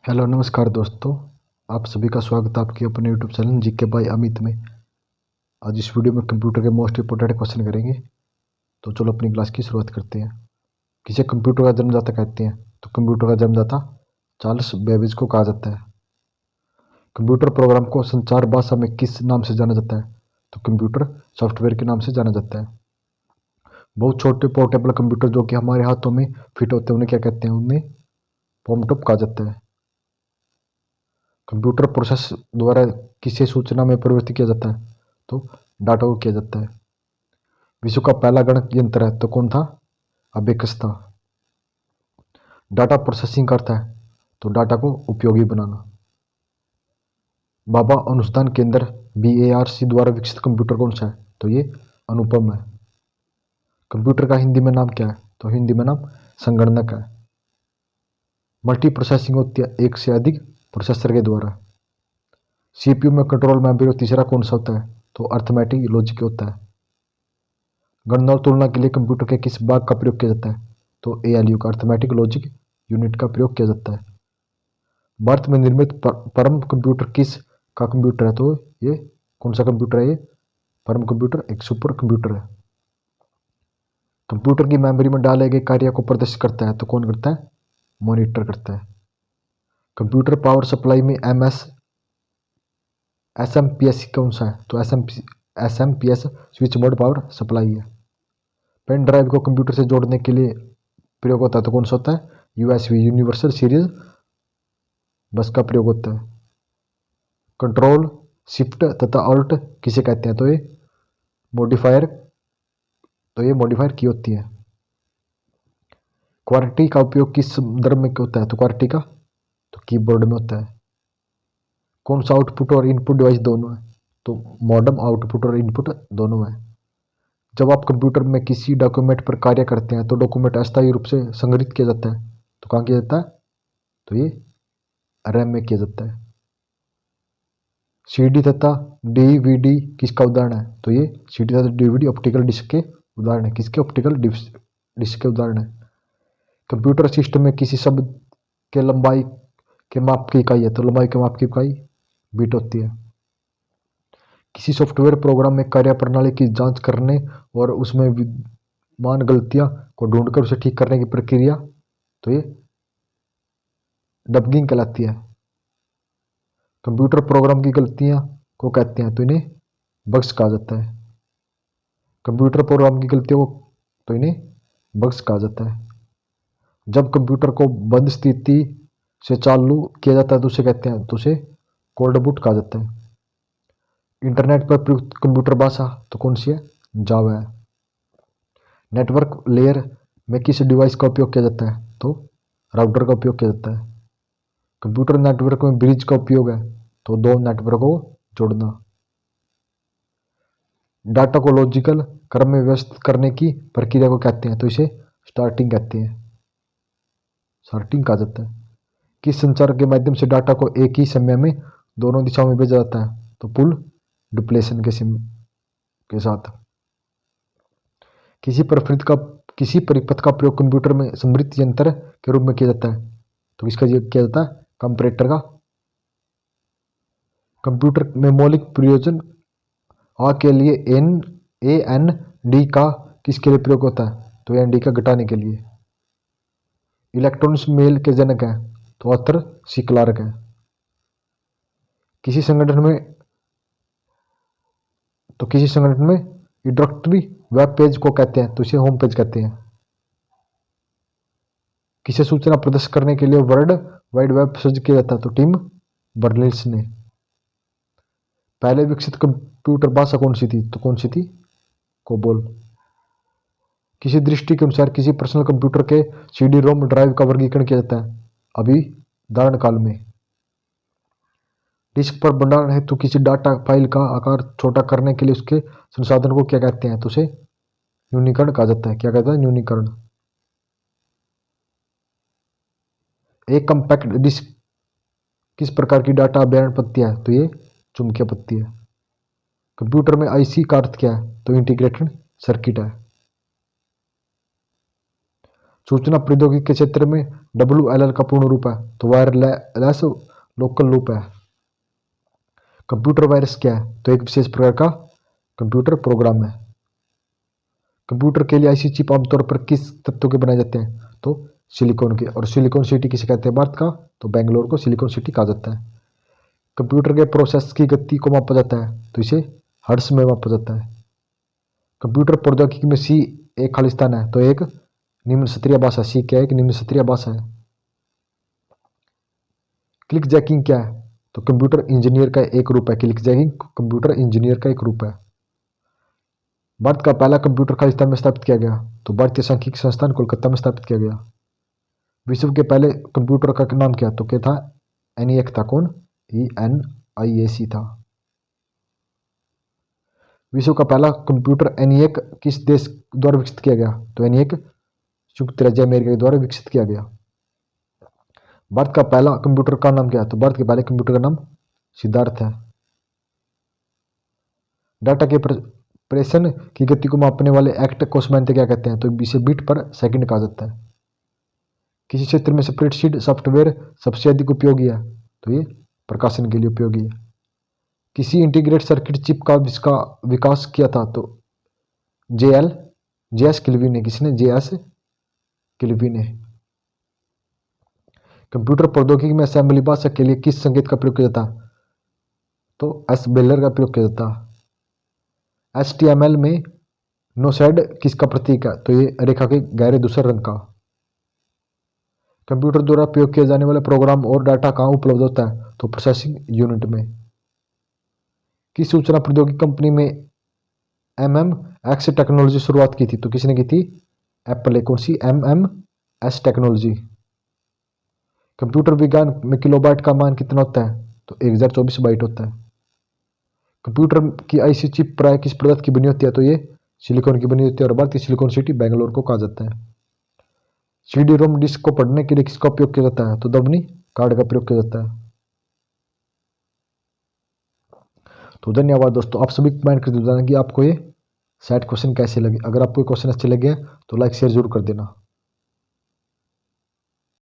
Hello नमस्कार दोस्तों। आप सभी का स्वागत है आपके अपने YouTube channel GK by Amit में। आज इस वीडियो में कंप्यूटर के मोस्ट इंपोर्टेंट क्वेश्चन करेंगे। तो चलो अपनी क्लास की शुरुआत करते हैं। किसे कंप्यूटर का जन्मदाता कहते हैं? तो कंप्यूटर का जन्मदाता चार्ल्स बेबेज को कहा जाता है। कंप्यूटर प्रोग्राम को संचार भाषा में किस नाम से जाना जाता है? तो कंप्यूटर सॉफ्टवेयर के नाम से जाना जाता है। बहुत छोटे पोर्टेबल कंप्यूटर जो कि हमारे हाथों में फिट होते हैं उन्हें क्या कहते हैं? उन्हें पॉमटॉप कहा जाता है। कंप्यूटर प्रोसेस द्वारा किसे सूचना में परिवर्तित किया जाता है? तो डाटा को किया जाता है। विश्व का पहला गणक यंत्र है तो कौन था? अबेकस था। डाटा प्रोसेसिंग करता है तो डाटा को उपयोगी बनाना। भाभा अनुसंधान केंद्र BARC द्वारा विकसित कंप्यूटर कौन सा है? तो ये अनुपम है। कंप्यूटर का हिंदी में नाम क्या है? तो हिंदी में नाम संगणक है। मल्टी प्रोसेसिंग होती है एक से अधिक प्रोसेसर के द्वारा। CPU में कंट्रोल मेमोरी और तीसरा कौन सा होता है? तो अर्थमेटिक लॉजिक होता है। गणना और तुलना के लिए कंप्यूटर के किस भाग का प्रयोग किया जाता है? तो ALU का अर्थमेटिक लॉजिक यूनिट का प्रयोग किया जाता है। भारत में निर्मित परम कंप्यूटर किस का कंप्यूटर है? तो ये कौन सा कंप्यूटर है? ये परम कंप्यूटर एक सुपर कंप्यूटर है। कंप्यूटर की मेमोरी में डाले गए कार्य को प्रदर्शित करता है तो कौन करता है? मॉनिटर करता है। कंप्यूटर पावर सप्लाई में SMPS कौन सा है? तो SMPS switch board power supply है। पेन ड्राइव को कंप्यूटर से जोड़ने के लिए प्रयोग होता है तो कौन सा होता है? USB यूनिवर्सल सीरियल बस का प्रयोग होता है। कंट्रोल शिफ्ट तथा अल्ट किसे कहते हैं? तो ये मॉडिफायर की होती है। क्वार्टी का उपयोग किस संदर्भ में होता है? तो क्वार्टी का तो कीबोर्ड में होता है। कौन सा आउटपुट और इनपुट डिवाइस दोनों है? तो मॉडेम आउटपुट और इनपुट दोनों है। जब आप कंप्यूटर में किसी डॉक्यूमेंट पर कार्य करते हैं तो डॉक्यूमेंट अस्थायी रूप से संग्रहित किया जाता है तो कहाँ किया जाता है? तो ये रैम में किया जाता है। CD तथा DVD किसका उदाहरण है? तो ये CD तथा DVD ऑप्टिकल डिस्क के उदाहरण है। किसके? ऑप्टिकल डिस्क के उदाहरण है। कंप्यूटर सिस्टम में किसी शब्द के लंबाई के माप की इकाई है तो लंबाई के माप की इकाई बीट होती है। किसी सॉफ्टवेयर प्रोग्राम में कार्यप्रणाली की जांच करने और उसमें विद्यमान गलतियां को ढूंढकर उसे ठीक करने की प्रक्रिया तो ये डबगिंग कहलाती है। कंप्यूटर प्रोग्राम की गलतियां को कहते हैं तो इन्हें बग्स कहा जाता है। कंप्यूटर प्रोग्राम की गलतियों को तो इन्हें बग्स कहा जाता है। जब कंप्यूटर को बंद स्थिति से चालू किया जाता है तो उसे कहते हैं तो उसे कोल्ड बूट कहा जाता है। इंटरनेट पर प्रयुक्त कंप्यूटर भाषा तो कौन सी है? जावा है। नेटवर्क लेयर में किस डिवाइस का उपयोग किया जाता है? तो राउटर का उपयोग किया जाता है। कंप्यूटर नेटवर्क में ब्रिज का उपयोग है तो दो नेटवर्क को जोड़ना। डाटा को लॉजिकल क्रम में व्यवस्थित करने की प्रक्रिया को कहते हैं तो इसे स्टार्टिंग कहते हैं। सॉर्टिंग कहा जाता है। किस संचार के माध्यम से डाटा को एक ही समय में दोनों दिशाओं में भेजा जाता है? तो पुल डिप्लेशन के साथ। किसी परिपथ का प्रयोग कंप्यूटर में समृद्ध यंत्र के रूप में किया जाता है तो किसका किया जाता है? कंपैरेटर का। कंप्यूटर में मौलिक प्रयोजन आ के लिए AND का किसके लिए प्रयोग होता है? तो AND का घटाने के लिए। इलेक्ट्रॉनिक्स मेल के जनक हैं तो आर्थर सी क्लार्क है। किसी संगठन में इंट्रोडक्टरी वेब पेज को कहते हैं तो इसे होम पेज कहते हैं। किसे सूचना प्रदर्शित करने के लिए वर्ल्ड वाइड वेब सृजित किया जाता है? तो टिम बर्नर्स ने। पहले विकसित कंप्यूटर भाषा कौन सी थी? तो कौन सी थी? कोबोल। किसी दृष्टि के अनुसार किसी पर्सनल कंप्यूटर के CD-ROM ड्राइव का वर्गीकरण किया जाता है अभी धारण काल में। डिस्क पर भंडारण हेतु किसी डाटा फाइल का आकार छोटा करने के लिए उसके संसाधन को क्या कहते हैं? तो उसे न्यूनीकरण कहा जाता है। क्या कहता है? न्यूनीकरण। एक कम्पैक्ट डिस्क किस प्रकार की डाटा अभिधारण पत्ती है? तो ये चुंबकीय पत्ती है। कंप्यूटर में IC का अर्थ क्या है? तो इंटीग्रेटेड सर्किट है। सूचना प्रौद्योगिकी के क्षेत्र में WLL का पूर्ण रूप है तो वायरलेस लोकल लूप है। कंप्यूटर वायरस क्या है तो एक विशेष प्रकार का कंप्यूटर प्रोग्राम है। कंप्यूटर के लिए आईसी चिप आमतौर पर किस तत्वों के बनाए जाते हैं तो सिलिकॉन के। और सिलिकॉन सिटी किसे कहते हैं भारत का तो बेंगलोर को सिलिकॉन सिटी कहा जाता है। कंप्यूटर के प्रोसेस की गति को मापा जाता है तो इसे हर्ट्ज में मापा जाता है। कंप्यूटर प्रौद्योगिकी में सी एक खालिस्तान है तो एक निम्न स्तरीय भाषा। सी क्या है एक निम्न स्तरीय भाषा है। क्लिक जैकिंग क्या है तो कंप्यूटर इंजीनियर का एक रूप है। क्लिक जैकिंग कंप्यूटर इंजीनियर का एक रूप है। भारत का पहला कंप्यूटर खालिस्तान में स्थापित किया गया तो भारतीय सांख्यिकी संस्थान कोलकाता में स्थापित किया गया। विश्व के पहले कंप्यूटर का नाम क्या तो क्या था ENIAC था। कौन ENIAC था। विश्व का पहला कंप्यूटर ENIAC किस देश द्वारा विकसित किया गया तो ENIAC संयुक्त राज्य अमेरिका द्वारा विकसित किया गया। भारत का पहला कंप्यूटर का नाम क्या है तो भारत के पहले कंप्यूटर का नाम सिद्धार्थ है। डाटा के प्रेषण की गति को मापने वाले एक्ट को सामान्यतः क्या कहते हैं तो इसे बिट पर सेकंड कहा जाता है। किसी क्षेत्र में स्प्रेडशीट सॉफ्टवेयर सबसे अधिक उपयोगी है तो ये प्रकाशन के लिए उपयोगी है। किसी इंटीग्रेटेड सर्किट चिप का विकास किया था तो JS किल्वी ने। किसने JS किल्वी ने। कंप्यूटर प्रौद्योगिकी में असेंबली भाषा के लिए किस संकेत का प्रयोग किया जाता तो एस बेलर का प्रयोग किया जाता। HTML में नो शेड किसका प्रतीक है तो ये रेखा के गहरे धूसर रंग का। कंप्यूटर द्वारा प्रयोग किए जाने वाले प्रोग्राम और डाटा कहाँ उपलब्ध होता है तो प्रोसेसिंग यूनिट में। किस सूचना प्रौद्योगिकी कंपनी में MMX टेक्नोलॉजी शुरुआत की थी तो किसने की थी एप्पल ने। कौन सी MMS टेक्नोलॉजी। कंप्यूटर विज्ञान में किलोबाइट का मान कितना होता है तो 1024 बाइट होता है। कंप्यूटर की आईसी चिप प्राय किस पदार्थ की बनी होती है तो ये सिलिकॉन की बनी होती है और भारतीय सिलिकॉन सिटी बेंगलोर को कहा जाता है। CD-ROM डिस्क को पढ़ने के लिए किसका उपयोग किया जाता है तो दबनी कार्ड का प्रयोग किया जाता है। तो धन्यवाद दोस्तों, आप सभी कमेंट करके बताना कि आपको ये सेट क्वेश्चन कैसे लगे। अगर आपको क्वेश्चन अच्छे लगे तो लाइक शेयर जरूर कर देना।